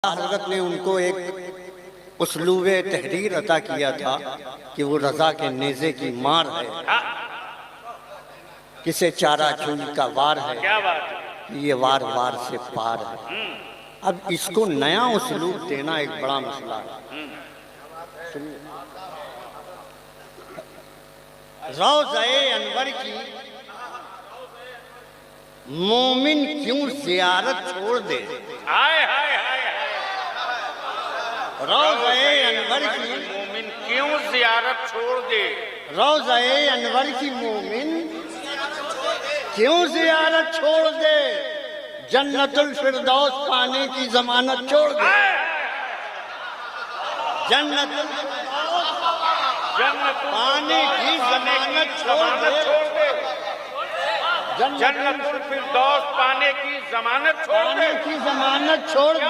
हजरत ने उनको एक उसलूबे तहरीर अता किया था कि वो रजा के नेज़े की मार है, किसे चारा चूनी का वार है, क्या बात है? ये वार वार से पार है। अब इसको नया उसलूब देना एक बड़ा मसला है। रौज़े अनवर की मोमिन क्यों ज़ियारत छोड़ दे। हाय हाय हाय हाय। रौज़े अनवर की मोमिन क्यों ज़ियारत छोड़ दे। रौज़े अनवर की मोमिन क्यों ज़ियारत छोड़ दे। जन्नतुल फिरदौस पाने की जमानत छोड़ दे। जन्नतुल पाने की जमानत छोड़ दे। जन्नतुल फिरदौस पाने की जमानत छोड़ दे। पाने की जमानत छोड़ दे।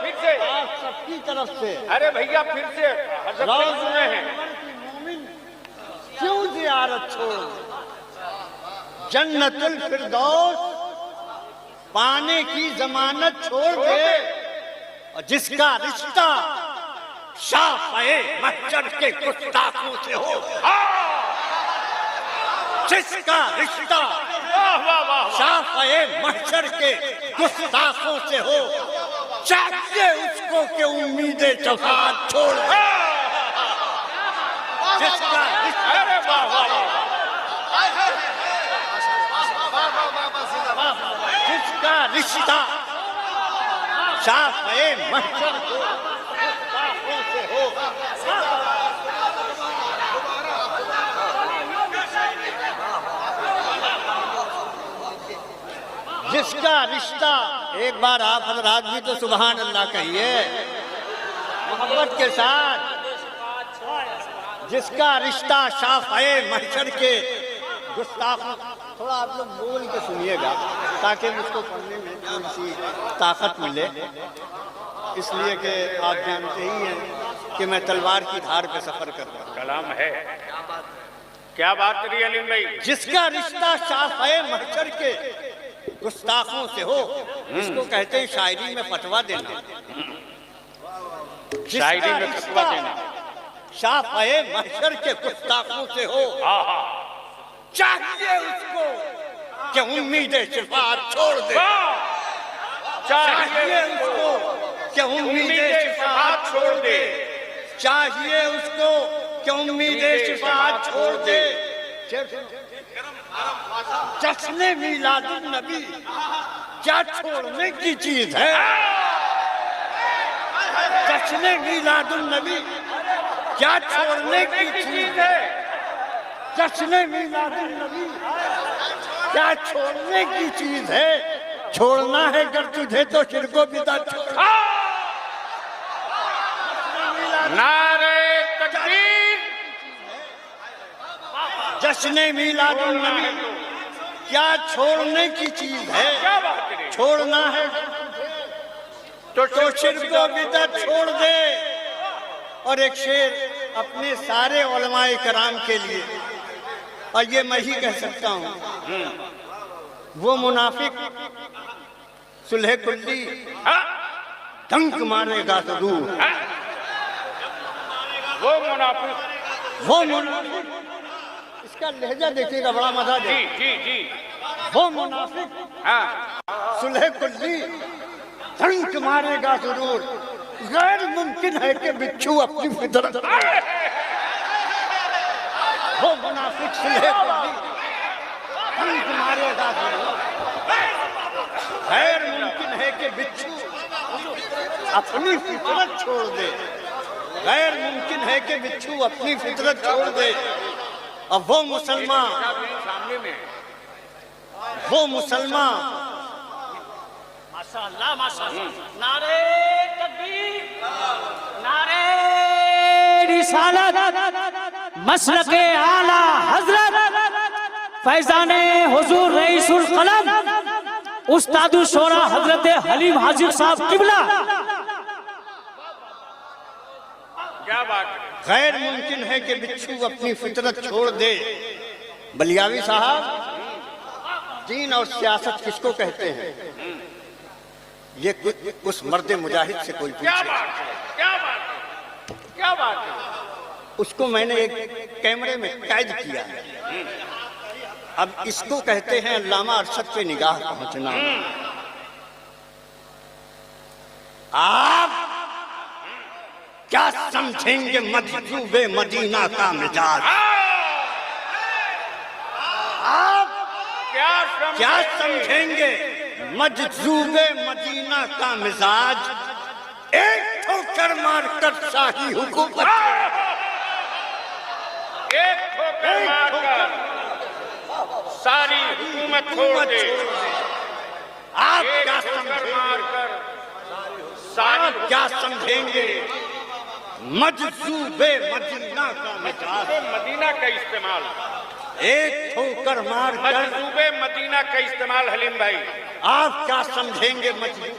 फिर से आप सबकी तरफ से अरे भैया फिर से हज़रत नहीं सुने हैं। मोमिन क्यों ज़ियारत छोड़ दे। जन्नतुल फिरदौस पाने की जमानत छोड़ दे। और जिसका रिश्ता शाफ़ए महशर के गुस्ताखों से हो, जिसका रिश्ता शाफ़ए महशर के गुस्ताखों से हो, चाहिए उसको कि उम्मीदें शफ़ाअत छोड़ दे। जिसका रिश्ता जिसका रिश्ता शाफ़ए महशर के गुस्ताखों से हो, जिसका रिश्ता, एक बार आप हज़रात भी तो सुभान अल्लाह कहिए मोहब्बत के साथ, जिसका रिश्ता शाफ़ए महशर के गुस्ताखों। थोड़ा आप लोग बोल के सुनिएगा ताकि मुझको पढ़ने में थोड़ी सी ताकत मिले, इसलिए कि आप जानते ही हैं कि मैं तलवार की धार पे सफ़र कर रहा हूँ। कलाम है। क्या बात करी अलीम भाई। जिसका रिश्ता शाफ़ए महशर के गुस्ताखों से हो, इसको कहते हैं शायरी में फतवा देना। शायरी में फतवा देना। शाफ़ए महशर के गुस्ताखों से हो, चाहिए उसको कि उम्मीदें शिफाअत छोड़ दे। चाहिए उसको कि उम्मीदें शिफाअत छोड़ दे। चाहिए उसको कि उम्मीदें शिफाअत छोड़ दे। जश्न मीलादुन नबी क्या छोड़ने की चीज है। जश्न मीलादुन नबी क्या छोड़ने की चीज है। जश्न मीलादुन नबी क्या छोड़ने की चीज है। छोड़ना है अगर तुझे तो शिरको बिदअत छोड़। नारे तकबीर। जश्न मीलादुन नबी क्या छोड़ने की चीज है। क्या बात करी। छोड़ना है तो शिरको बिदअत छोड़ दे। और एक शेर अपने सारे उलमाए कराम के लिए, और ये मैं ही कह सकता हूँ, वो मुनाफिक सुलह कुल्ली डंक मारेगा जरूर। वो मुनाफिक इसका लहजा देखिएगा, बड़ा मजा दे। जी जी जी। वो मुनाफिक सुलह कुल्ली डंक मारेगा जरूर। गैर मुमकिन है कि बिच्छू अपनी फितरत। वो मुनाफिक सुलह कुल्ली डंक मारेगा जरूर। गैर मुमकिन है कि बिच्छू अपनी फितरत छोड़ दे। गैर मुमकिन है कि बिच्छू अपनी फितरत छोड़ दे। अब वो मुसलमान, सामने में वो मुसलमान, माशाअल्लाह माशाअल्लाह। नारे तकबीर, नारे रिसालत, मसलके आला हजरत फैजाने हुजूर रईसुल कलम उस्तादुल शोरा हजरत हलीम हाजिर साहब किबला। क्या बात। गैर मुमकिन है कि बिच्छू अपनी फितरत छोड़ दे। बलियावी साहब, दीन और सियासत किसको कहते हैं। ये उस मर्द मुजाहिद से कोई क्या पूछे। बात है, क्या बात है, क्या बात है। उसको मैंने एक कैमरे में कैद किया है। अब इसको कहते हैं अल्लामा अरशद पे निगाह पहुंचना। आप क्या समझेंगे मजजूबे मदीना का मिजाज? आप क्या समझेंगे मजजूबे मदीना का मिजाज? एक ठोकर मारकर शाही हुकूमत, एक ठोकर मारकर सारी हुकूमत छोड़ दे। आप एक क्या ठोकर समझेंगे? मारकर सारी आप क्या समझेंगे मजजूबे मदीना का मिजाज? मदीना का इस्तेमाल, एक ठोकर मारकर मजजूबे मदीना का इस्तेमाल हलीम भाई। आप क्या समझेंगे मजजूब?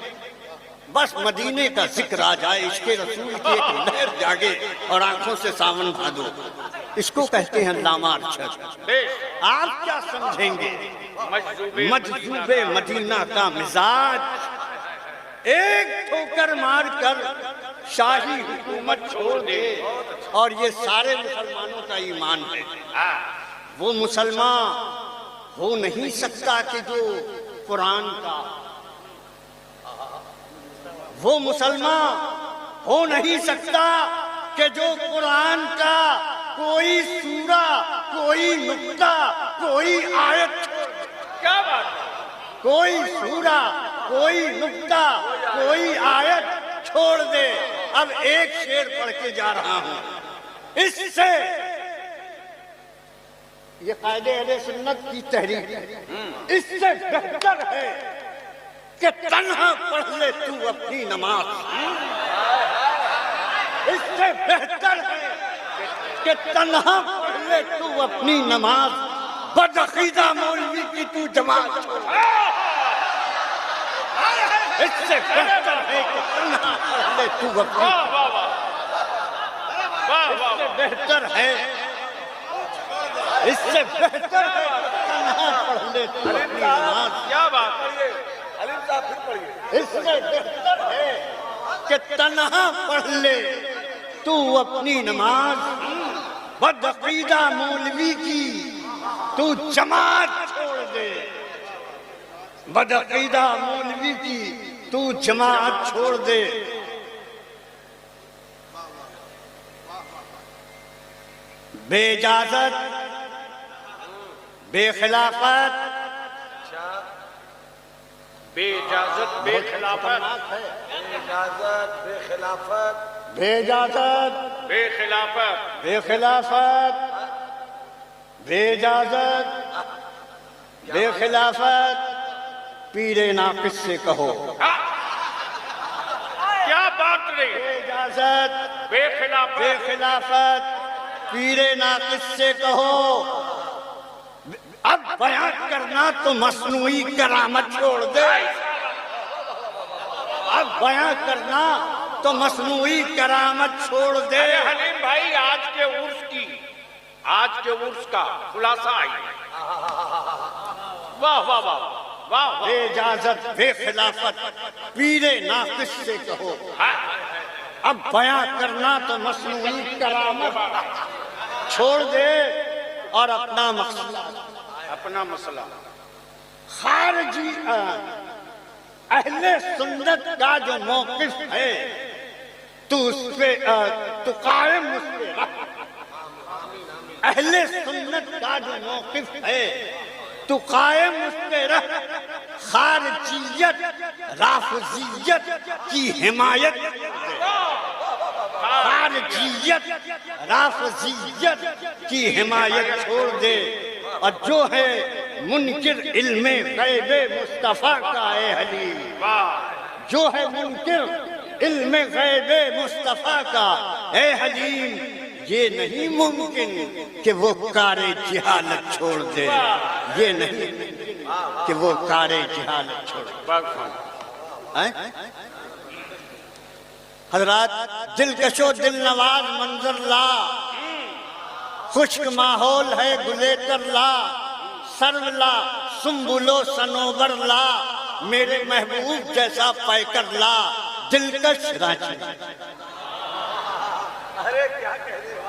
बस मदीने का जिक्र आ जाए, इसके रसूल की एक लहर जागे और आंखों से सावन भादो, इसको कहते हैं अल्लामा अरशद। आप क्या समझेंगे मजजूबे मदीना का मिजाज? एक ठोकर मारकर शाही हुकूमत छोड़ दे। और ये सारे मुसलमानों का ईमान है। वो मुसलमान हो नहीं सकता कि जो कुरान का, वो मुसलमान हो नहीं सकता कि जो कुरान का कोई सूरा, कोई नुक्ता, कोई आयत, क्या बात है, कोई सूरा, कोई नुक्ता, कोई आयत छोड़ दे। अब एक शेर पढ़ के जा रहा हूं। इससे ये कायदे अहले सुन्नत की तहरीर है। इससे बेहतर है कि तन्हा पढ़ ले तू अपनी नमाज। इससे बेहतर है कि तन्हा पढ़ ले तू अपनी नमाज। बदअकीदा मौलवी की तू जमात छोड़। इससे बेहतर है कि तन्हा पढ़ ले तू अपनी, इससे बेहतर है, इससे बेहतर है कि तन्हा पढ़ ले तू अपनी नमाज। क्या बात है। इससे बेहतर है कि तन्हा पढ़ ले तू अपनी नमाज। बदअकीदा मौलवी की तू जमात छोड़ दे। बदअकीदा मौलवी की तू जमात छोड़ दे। बेइजाजत, बेखिलाफत, बेइजाजत, बेखिलाफत, इजाजत बेखिलाफत, बेइजाजत, बेखिलाफत, बेखिलाफत, बेइजाजत, बेखिलाफत, पीरे नाकिस से कहो। क्या बात रही। बेइजाजत, बेखिलाफत, बेखिलाफत, पीरे नाकिस से कहो। अब बयान करना तो मसनूई करामत छोड़ दे। अब बयान करना तो मसनूई करामत छोड़ दे। अरे हलीम भाई, आज के उर्स की, आज के उर्स का खुलासा आई। वाह वाह वाह वाह वाह। बेइजाजत, बेखिलाफत, पीरे नाकिस से कहो। हाँ, अब बयान करना तो मसनूई करामत छोड़ दे और अपना मसला, अपना मसला। खारजी अहले सुन्नत का जो मौकिफ है तू उस पे तू कायम उस पे रह। अहले सुन्नत का जो मौकिफ है तू कायम उस पे रह। खारजियत, राफिजियत की हिमायत, खारजियत, राफिजियत की हिमायत छोड़ दे। और जो है मुनकिर इल्मे गैबे मुस्तफा का है हलीम, जो है मुनकिर इल्मे गैबे मुस्तफा का है हलीम, ये नहीं मुमकिन कि वो कारे जिहालत छोड़ दे। ये नहीं कि वो कारे जिहालत छोड़ दे। हजरात, दिलकशो दिल नवाज मंजर ला, खुश्क माहौल है गुलेतर ला, सर्व ला, सुम्बुलो सनोबर ला, मेरे महबूब जैसा पैकर ला दिलकश रांची। अरे क्या कह रहे हो